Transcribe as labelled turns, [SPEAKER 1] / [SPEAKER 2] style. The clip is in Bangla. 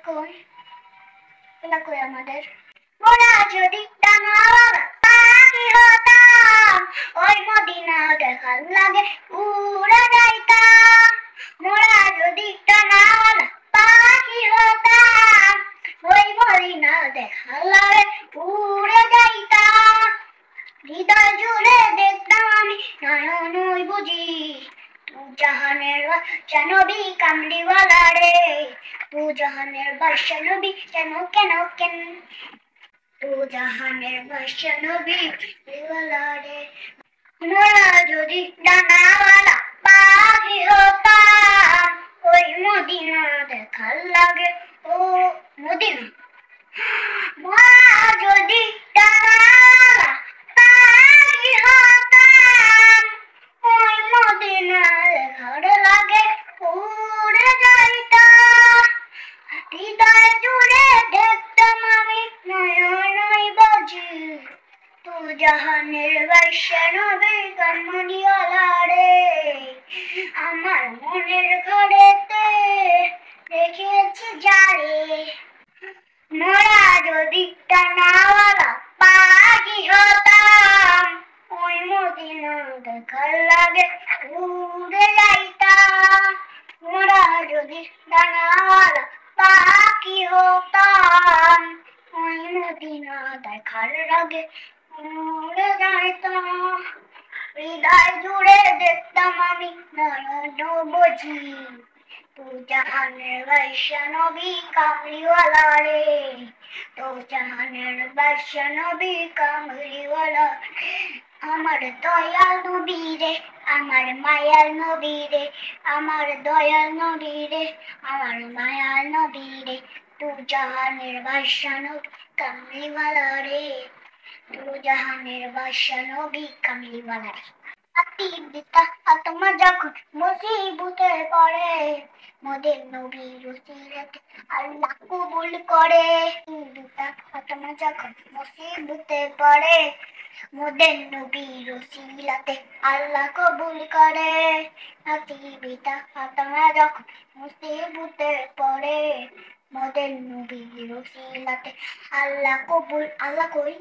[SPEAKER 1] কই এলা কই আমাদের মোরা যদি ডানাওয়ালা পাখি হতাম ওই মদিনা দেখার লাগে উড়ে যাইতাম। মোরা যদি ডানাওয়ালা পাখি হতাম ওই মদিনা দেখার লাগে উড়ে যাইতাম। হৃদয় জুড়ে দেখতাম আমি নয়ন ওই বুঝি তু জাহানের বাদশা নবী কামলিওয়ালা রে। তু জাহানের বাদশা নবী কেন কেন কেন তু জাহানের বাদশা নবী কামলিওয়ালা রে। মোরা যদি ডানাওয়ালা পাখি হতাম ওই মদিনা দেখার লাগে ও মদিনা। মোরা যদি ডানাওয়ালা পাখি হতাম ওই মদিনা দেখার লাগে উড়ে যাইতাম। হৃদয় জুড়ে দেখতাম আমি নয়ন ওই বুঝি তু জাহানের বাদশা নবী কামলিওয়ালা রে। আমার মনের ঘরেতে রেখেছি যারে। মোরা যদি ডানাওয়ালা পাখি হতাম ওই মদিনা দেখার লাগে উড়ে যাইতাম। মোরা যদি ডানাওয়ালা পাখি হতাম ওই মদিনা দেখার লাগে উড়ে যাইতাম। হৃদয় জুড়ে দেখতাম আমি নয়ন বুঝি তু জাহানের বাদশা নবী কামলিওয়ালা রে। তু জাহানের বাদশা নবী কামলিওয়ালা। আমার দয়াল নবী রে আমার মায়ার নবী রে। আমার দয়াল নবী রে আমার মায়ার নবী রে। তু জাহানের বাদশা নবী কামলিওয়ালা রে। তু জাহানের বাদশা নবী কামলিওয়ালা রে। পিতা আত্মা যখন মুসিবতে পড়ে মোদের নবীর উসিলাতে আল্লাহ কবুল করে। পিতা আত্মা যখন মুসিবতে পড়ে মোদের নবীর উসিলাতে আল্লাহ কবুল করে। পিতা আত্মা যখন মুসিবতে পড়ে মোদের নবীর উসিলাতে আল্লাহ কবুল। আল্লাহ কই